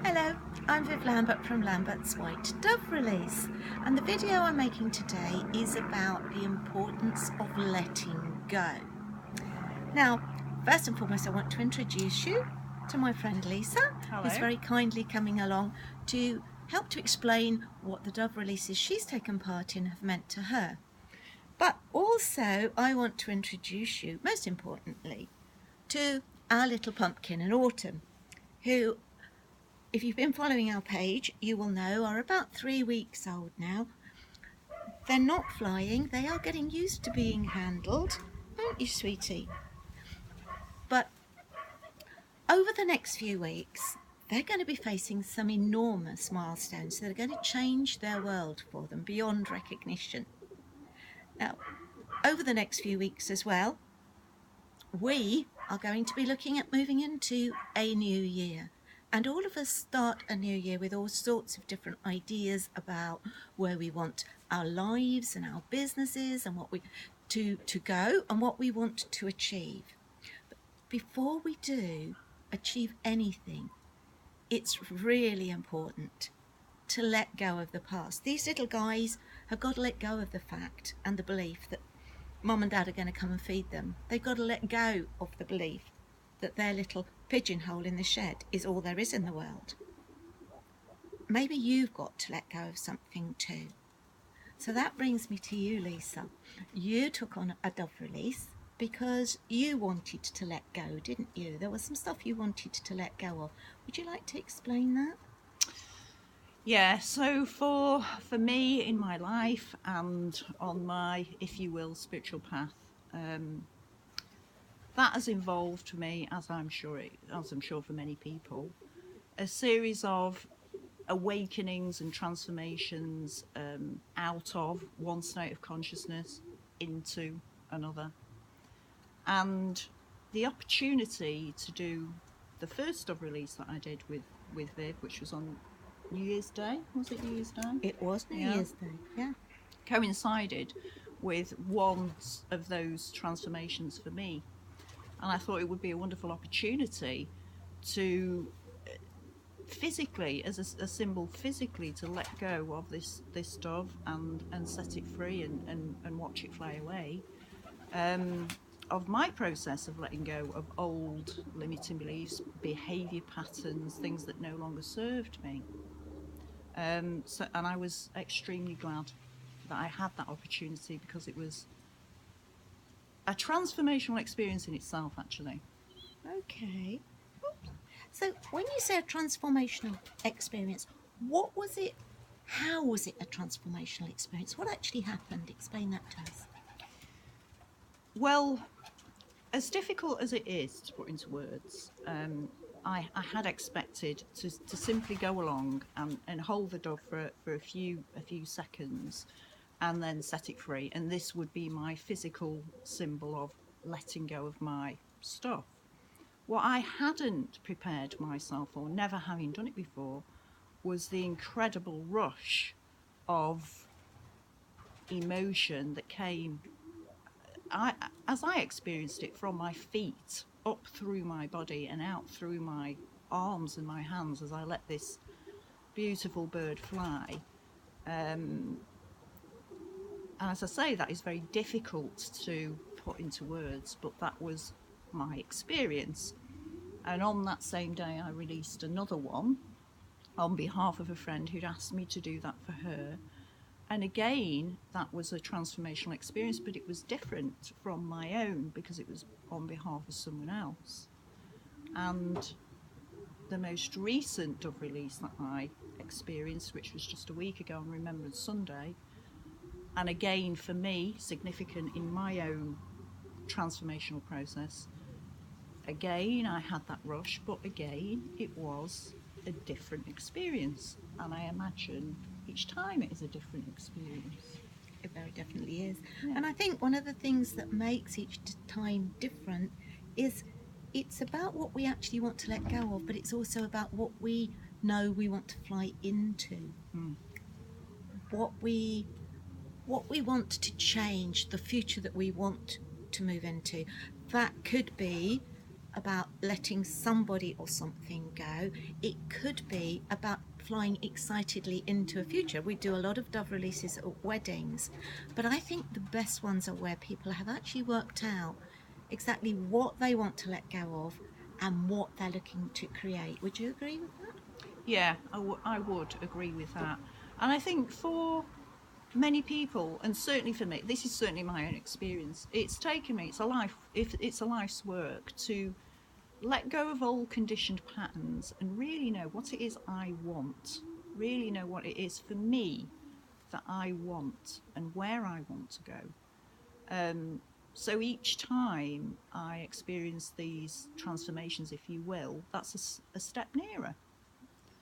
Hello, I'm Viv Lambert from Lambert's White Dove Release, and the video I'm making today is about the importance of letting go. Now, first and foremost, I want to introduce you to my friend Lisa, Hello. who's very kindly coming along to help to explain what the Dove releases she's taken part in have meant to her. But also, I want to introduce you, most importantly, to our little pumpkin in autumn, who, if you've been following our page, you will know are about 3 weeks old now. They're not flying, they are getting used to being handled, aren't you, sweetie? But over the next few weeks, they're going to be facing some enormous milestones that are going to change their world for them beyond recognition. Now, over the next few weeks as well, we are going to be looking at moving into a new year. And all of us start a new year with all sorts of different ideas about where we want our lives and our businesses and what we to go and what we want to achieve. But before we do achieve anything, it's really important to let go of the past. These little guys have got to let go of the fact and the belief that Mum and Dad are going to come and feed them. They've got to let go of the belief that their little pigeonhole in the shed is all there is in the world. Maybe you've got to let go of something too. So that brings me to you, Lisa. You took on a Dove release because you wanted to let go, didn't you? There was some stuff you wanted to let go of. Would you like to explain that? Yeah, so for me in my life and on my, if you will, spiritual path, that has involved for me, as I'm sure for many people, a series of awakenings and transformations out of one state of consciousness into another. And the opportunity to do the first Dove release that I did with Viv, which was on New Year's Day. Was it New Year's Day? It was New Year's Day, yeah. Coincided with one of those transformations for me. And I thought it would be a wonderful opportunity to physically, as a symbol, physically to let go of this dove and set it free and watch it fly away. Of my process of letting go of old limiting beliefs, behaviour patterns, things that no longer served me. And I was extremely glad that I had that opportunity because it was a transformational experience in itself, actually. Okay. So when you say a transformational experience, what was it? How was it a transformational experience? What actually happened? Explain that to us. Well, as difficult as it is to put into words, I had expected to simply go along and hold the dove for a few seconds and then set it free. And this would be my physical symbol of letting go of my stuff. What I hadn't prepared myself for, never having done it before, was the incredible rush of emotion that came as I experienced it from my feet up through my body and out through my arms and my hands as I let this beautiful bird fly. And as I say, that is very difficult to put into words, but that was my experience. And on that same day, I released another one on behalf of a friend who'd asked me to do that for her. And again, that was a transformational experience, but it was different from my own because it was on behalf of someone else. And the most recent Dove release that I experienced, which was just a week ago on Remembrance Sunday, and again for me, significant in my own transformational process, again I had that rush, but again it was a different experience. And I imagine each time it is a different experience. It very definitely is. Yeah. And I think one of the things that makes each time different is it's about what we actually want to let go of, but it's also about what we know we want to fly into. What we want to change, the future that we want to move into. That could be about letting somebody or something go. It could be about flying excitedly into a future. We do a lot of dove releases at weddings, but I think the best ones are where people have actually worked out exactly what they want to let go of and what they're looking to create. Would you agree with that? Yeah, I would agree with that. And I think for many people, and certainly for me, this is certainly my own experience. It's taken me. It's a life's work to let go of old conditioned patterns and really know what it is I want. Really know what it is for me that I want and where I want to go. So each time I experience these transformations, if you will, that's a step nearer.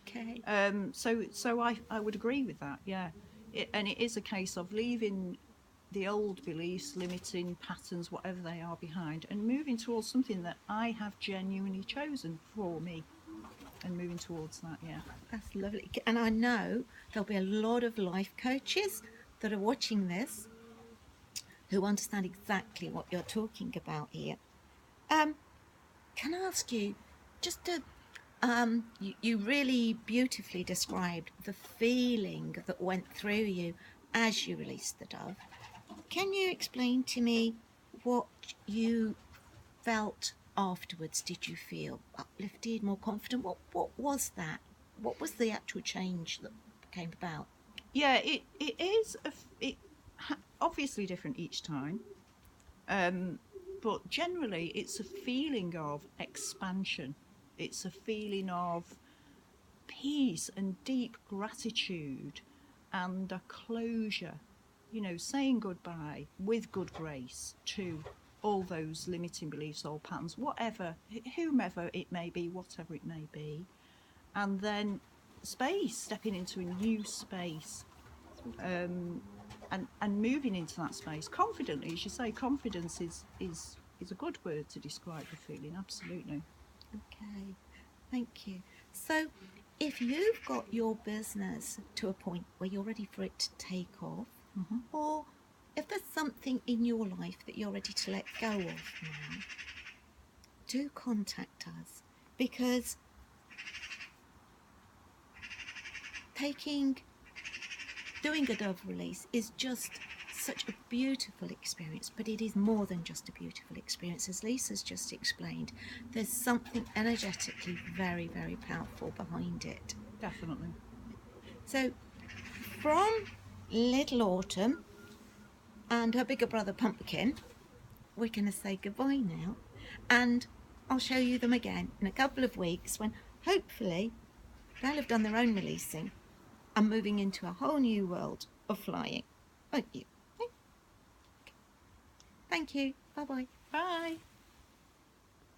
Okay. So I would agree with that, yeah. And it is a case of leaving the old beliefs, limiting patterns, whatever they are, behind, and moving towards something that I have genuinely chosen for me, and moving towards that, yeah. That's lovely. And I know there'll be a lot of life coaches that are watching this who understand exactly what you're talking about here. Can I ask you, just to, you really beautifully described the feeling that went through you as you released the dove. Can you explain to me what you felt afterwards? Did you feel uplifted, more confident? What was that? What was the actual change that came about? Yeah, it is, obviously different each time. But generally, it's a feeling of expansion. It's a feeling of peace and deep gratitude and a closure, saying goodbye with good grace to all those limiting beliefs or patterns, whatever, whomever it may be, whatever it may be. And then stepping into a new space, and moving into that space confidently. As you say, confidence is a good word to describe the feeling, absolutely. Okay, thank you. So, if you've got your business to a point where you're ready for it to take off, or if there's something in your life that you're ready to let go of now, do contact us, because doing a dove release is just such a beautiful experience, but it is more than just a beautiful experience. As Lisa's just explained, there's something energetically very, very powerful behind it. Definitely. So from Little Autumn and her bigger brother Pumpkin, we're going to say goodbye now, and I'll show you them again in a couple of weeks when hopefully they'll have done their own releasing and moving into a whole new world of flying, won't you? Thank you. Bye-bye. Bye.